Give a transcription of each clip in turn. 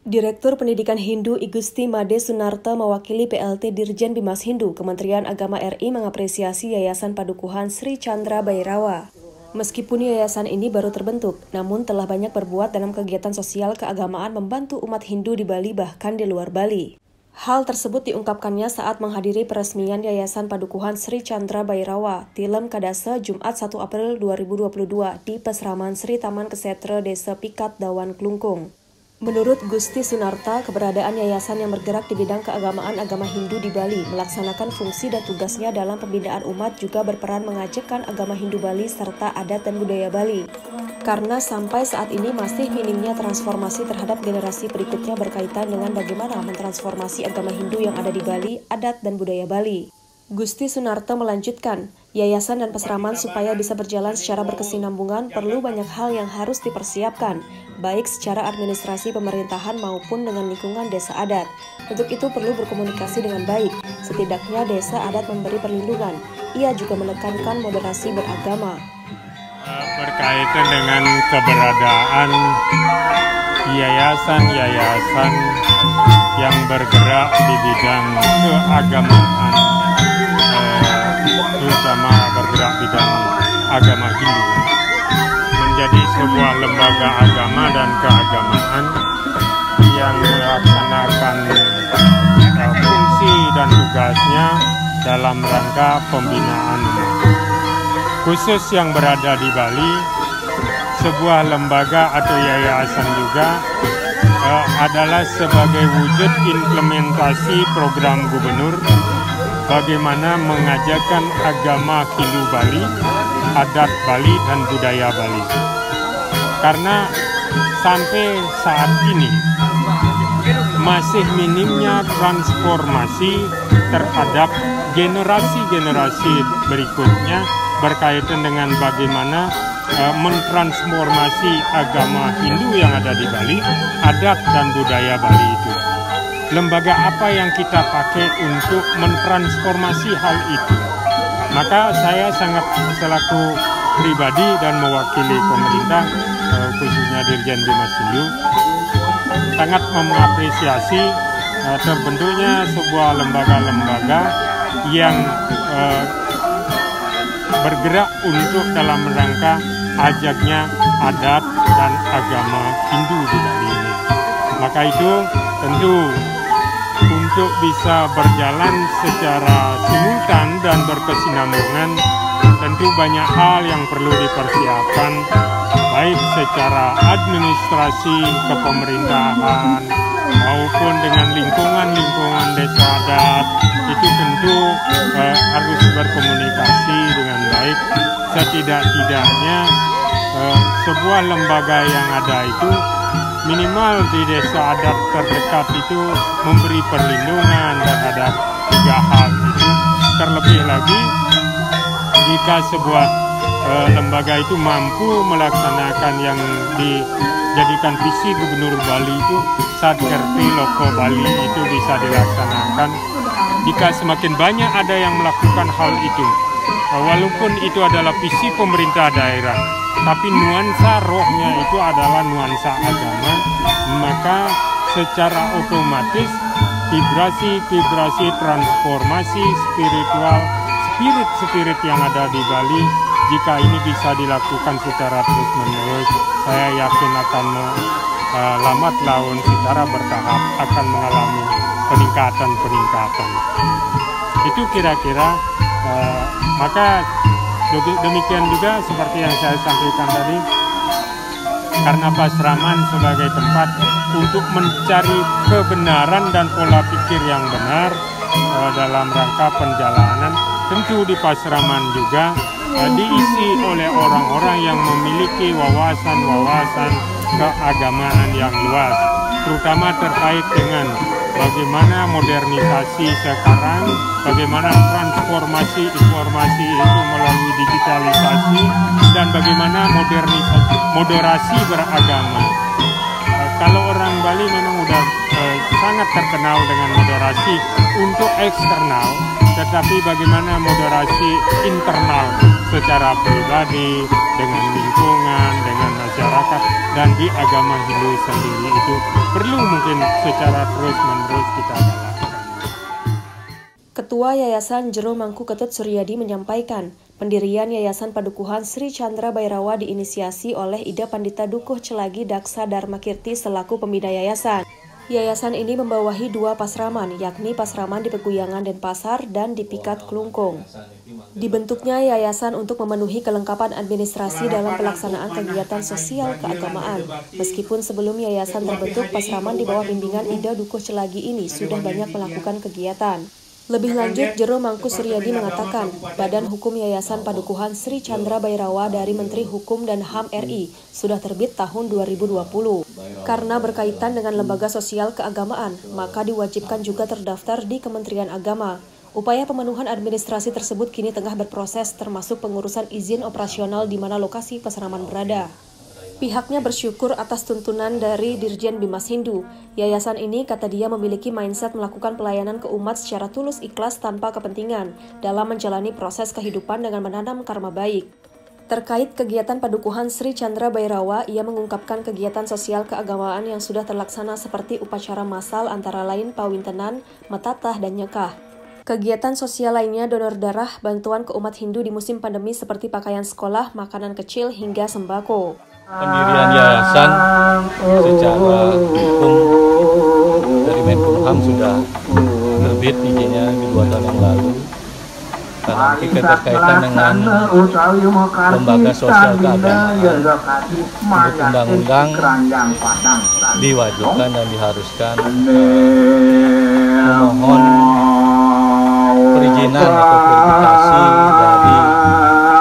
Direktur Pendidikan Hindu Igusti Made Sunarta mewakili PLT Dirjen Bimas Hindu Kementerian Agama RI mengapresiasi Yayasan Padukuhan Sri Chandra Bhairawa. Meskipun yayasan ini baru terbentuk, namun telah banyak berbuat dalam kegiatan sosial keagamaan membantu umat Hindu di Bali bahkan di luar Bali. Hal tersebut diungkapkannya saat menghadiri peresmian Yayasan Padukuhan Sri Chandra Bhairawa, Tilem Kadasa, Jumat 1 April 2022 di Pesraman Sri Taman Kesetre Desa Pikat, Dawan Klungkung. Menurut Gusti Sunarta, keberadaan yayasan yang bergerak di bidang keagamaan agama Hindu di Bali melaksanakan fungsi dan tugasnya dalam pembinaan umat juga berperan mengajakkan agama Hindu Bali serta adat dan budaya Bali. Karena sampai saat ini masih minimnya transformasi terhadap generasi berikutnya berkaitan dengan bagaimana mentransformasi agama Hindu yang ada di Bali, adat dan budaya Bali. Gusti Sunarta melanjutkan, yayasan dan pesraman supaya bisa berjalan secara berkesinambungan perlu banyak hal yang harus dipersiapkan, baik secara administrasi pemerintahan maupun dengan lingkungan desa adat. Untuk itu perlu berkomunikasi dengan baik, setidaknya desa adat memberi perlindungan. Ia juga menekankan moderasi beragama. Berkaitan dengan keberadaan yayasan-yayasan yang bergerak di bidang keagamaan, terutama bergerak bidang agama Hindu, menjadi sebuah lembaga agama dan keagamaan yang melaksanakan fungsi dan tugasnya dalam rangka pembinaan umat. Khusus yang berada di Bali, sebuah lembaga atau yayasan juga adalah sebagai wujud implementasi program gubernur bagaimana mengajarkan agama Hindu Bali, adat Bali, dan budaya Bali. Karena sampai saat ini masih minimnya transformasi terhadap generasi-generasi berikutnya berkaitan dengan bagaimana mentransformasi agama Hindu yang ada di Bali, adat dan budaya Bali itu. Lembaga apa yang kita pakai untuk mentransformasi hal itu? Maka saya sangat selaku pribadi dan mewakili pemerintah, khususnya Dirjen Bimas Hindu, sangat mengapresiasi terbentuknya sebuah lembaga-lembaga yang bergerak untuk dalam rangka ajaknya adat dan agama Hindu di Bali ini. Maka itu tentu untuk bisa berjalan secara simultan dan berkesinambungan, tentu banyak hal yang perlu dipersiapkan, baik secara administrasi kepemerintahan maupun dengan lingkungan desa adat. Itu tentu harus berkomunikasi dengan baik. Setidak-tidaknya sebuah lembaga yang ada itu minimal di desa adat terdekat itu memberi perlindungan terhadap tiga hal itu. Terlebih lagi jika sebuah lembaga itu mampu melaksanakan yang dijadikan visi Gubernur Bali itu, Satkerti Loko Bali itu bisa dilaksanakan. Jika semakin banyak ada yang melakukan hal itu, walaupun itu adalah visi pemerintah daerah, tapi nuansa rohnya itu adalah nuansa agama, maka secara otomatis vibrasi transformasi spiritual, spirit yang ada di Bali, jika ini bisa dilakukan secara terus-menerus, saya yakin akan lambat laun secara bertahap akan mengalami peningkatan. Itu kira-kira, maka demikian juga seperti yang saya sampaikan tadi, karena Pasraman sebagai tempat untuk mencari kebenaran dan pola pikir yang benar dalam rangka penjalanan, tentu di Pasraman juga diisi oleh orang-orang yang memiliki wawasan keagamaan yang luas, terutama terkait dengan bagaimana modernisasi sekarang, bagaimana transformasi informasi itu melalui digitalisasi, dan bagaimana moderasi beragama. Kalau orang Bali memang udah sangat terkenal dengan moderasi untuk eksternal, tetapi bagaimana moderasi internal secara pribadi, dengan lingkungan, dengan masyarakat, dan di agama Hindu sendiri itu perlu mungkin secara terus-menerus kita galakkan. Ketua Yayasan Jero Mangku Ketut Suryadi menyampaikan, pendirian Yayasan Padukuhan Sri Chandra Bhairawa diinisiasi oleh Ida Pandita Dukuh Celagi Daksa Dharma Kirti selaku pembina yayasan. Yayasan ini membawahi 2 pasraman, yakni Pasraman di Peguyangan Denpasar dan di Pikat Klungkung. Dibentuknya yayasan untuk memenuhi kelengkapan administrasi dalam pelaksanaan kegiatan sosial keagamaan. Meskipun sebelum yayasan terbentuk, Pasraman di bawah bimbingan Ida Dukuh Celagi ini sudah banyak melakukan kegiatan. Lebih lanjut, Jero Mangku Suryadi mengatakan, Badan Hukum Yayasan Padukuhan Sri Chandra Bhairawa dari Menteri Hukum dan HAM RI sudah terbit tahun 2020. Karena berkaitan dengan lembaga sosial keagamaan, maka diwajibkan juga terdaftar di Kementerian Agama. Upaya pemenuhan administrasi tersebut kini tengah berproses, termasuk pengurusan izin operasional di mana lokasi pasraman berada. Pihaknya bersyukur atas tuntunan dari Dirjen Bimas Hindu. Yayasan ini, kata dia, memiliki mindset melakukan pelayanan ke umat secara tulus ikhlas tanpa kepentingan dalam menjalani proses kehidupan dengan menanam karma baik. Terkait kegiatan Padukuhan Sri Chandra Bhairawa, ia mengungkapkan kegiatan sosial keagamaan yang sudah terlaksana seperti upacara massal antara lain pawintenan, metatah, dan nyekah. Kegiatan sosial lainnya donor darah, bantuan ke umat Hindu di musim pandemi seperti pakaian sekolah, makanan kecil, hingga sembako. Pendirian yayasan secara hukum dari Menkumham sudah terbit izinnya di 2 tahun yang lalu. Karena nanti keterkaitan dengan lembaga sosial keagamaan untuk undang-undang diwajibkan dan diharuskan memohon perizinan atau verifikasi dari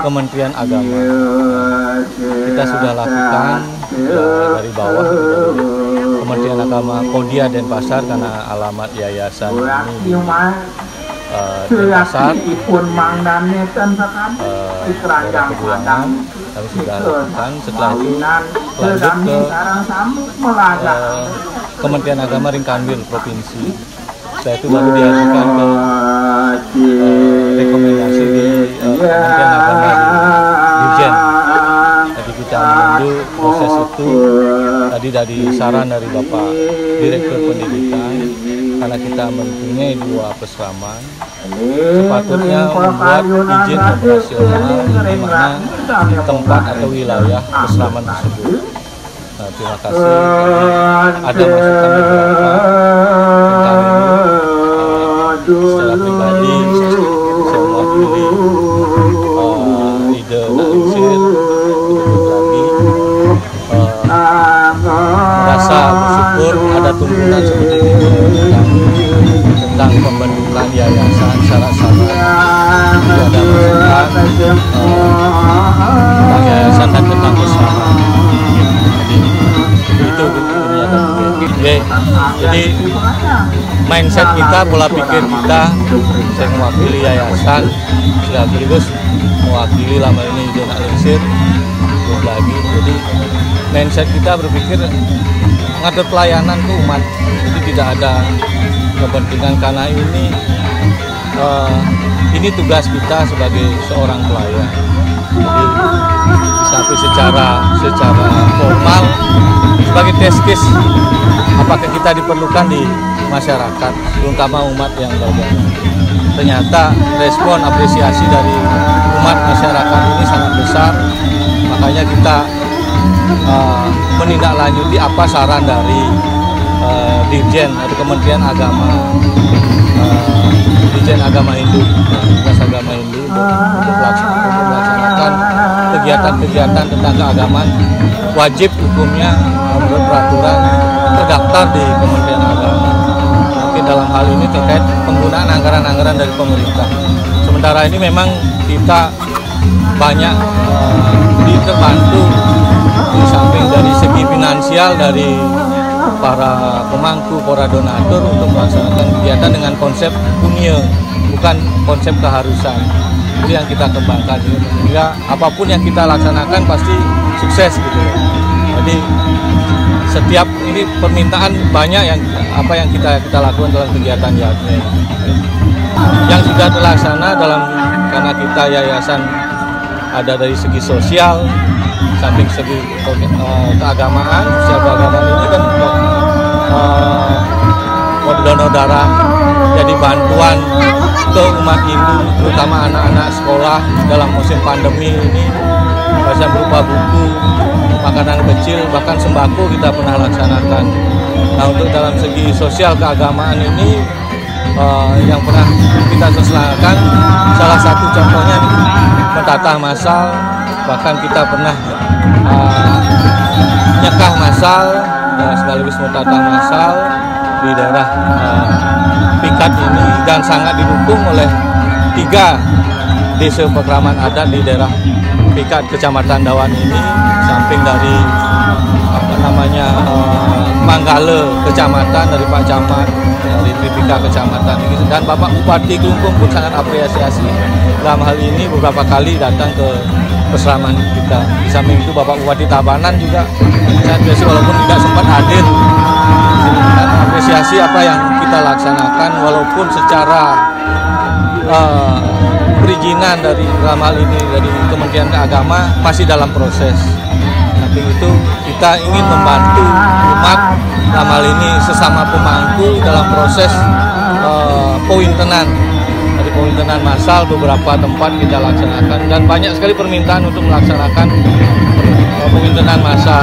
Kementerian Agama. Kita sudah lakukan dari bawah, dari Kementerian Agama Kodia Denpasar, karena alamat yayasan ini di Denpasar, daerah Peguyangan. Kami sudah lakukan. Setelah itu lanjut ke Kementerian Agama Ringkanwil Provinsi. Setelah itu baru diajukan ke rekomendasi di Kementerian Agama di Dirjen. Jadi kita menunggu proses itu tadi dari saran dari Bapak Direktur Pendidikan, karena kita mempunyai 2 pasraman, sepatutnya membuat izin operasional di mana tempat atau wilayah pasraman tersebut. Nah, terima kasih. Ada masukan beberapa tentang ini. Secara pribadi, saya mewakili ide Nalisir lagi merasa bersyukur ada tuntunan seperti itu tentang pembentukan yayasan, syarat-syarat, ada masukan tentang yayasan dan tentang kesamaan. Jadi mindset kita, pola pikir kita, saya mewakili yayasan, sekaligus mewakili lama ini Ide Nalisir lagi. Jadi mindset kita berpikir mengatur pelayanan ke umat, jadi tidak ada kepentingan, karena ini tugas kita sebagai seorang pelayan. Jadi tapi secara formal sebagai test case apakah kita diperlukan di masyarakat, terutama umat yang beragama. Ternyata respon apresiasi dari umat masyarakat ini sangat besar, makanya kita menindaklanjuti apa saran dari Dirjen atau Kementerian Agama, Dirjen Agama Hindu, Dinas Agama Hindu untuk melaksanakan kegiatan-kegiatan tentang keagamaan. Wajib hukumnya menurut peraturan terdaftar di Kementerian Agama. Mungkin dalam hal ini terkait penggunaan anggaran-anggaran dari pemerintah. Sementara ini memang kita banyak terbantu di samping dari segi finansial dari para pemangku, para donatur untuk melaksanakan kegiatan dengan konsep punya, bukan konsep keharusan. Itu yang kita kembangkan, sehingga apapun yang kita laksanakan pasti sukses gitu. Jadi setiap ini permintaan banyak yang kita lakukan dalam kegiatan YATME. Yang sudah terlaksana karena kita yayasan ada dari segi sosial, samping segi keagamaan, sosial keagamaan ini kan untuk donor darah jadi bantuan ke umat Hindu, terutama anak-anak sekolah dalam musim pandemi ini, bahkan berupa buku, makanan kecil, bahkan sembako kita pernah laksanakan. Nah, untuk dalam segi sosial keagamaan ini yang pernah kita laksanakan, salah satu contohnya mentatah massal, bahkan kita pernah nyekah massal, sekaligus mentatah massal di daerah Pikat ini, dan sangat didukung oleh 3 desa pekeraman adat di daerah Pikat Kecamatan Dawan ini, samping dari Manggale Kecamatan, dari Pak Camat, dari Tripika Kecamatan ini, dan Bapak Bupati Kelungkung pun sangat apresiasi dalam hal ini, beberapa kali datang ke peseraman kita. Di samping itu Bapak Bupati Tabanan juga sangat biasa, walaupun tidak sempat hadir, dan apresiasi apa yang kita laksanakan, walaupun secara perizinan dari dalam hal ini dari Kementerian Agama masih dalam proses. Tapi itu kita ingin membantu umat, dalam hal ini sesama pemangku, dalam proses pointenan. Dari pointenan massal beberapa tempat kita laksanakan, dan banyak sekali permintaan untuk melaksanakan pointenan massal.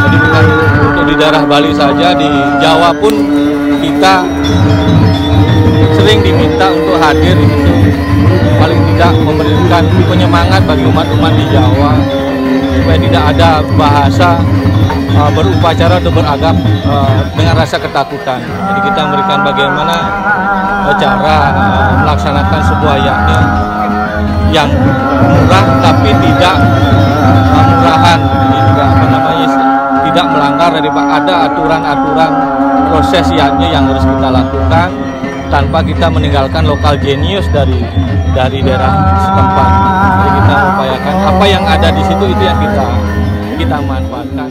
Jadi bukan untuk di daerah Bali saja, di Jawa pun kita sering diminta untuk hadir, untuk paling tidak memberikan penyemangat bagi umat-umat di Jawa supaya tidak ada bahasa berupacara atau beragam dengan rasa ketakutan. Jadi kita memberikan bagaimana cara melaksanakan sebuah YATME yang murah tapi tidak murahan, juga tidak melanggar daripada ada aturan-aturan proses YATME yang harus kita lakukan tanpa kita meninggalkan lokal genius dari daerah setempat. Jadi kita upayakan apa yang ada di situ itu yang kita manfaatkan.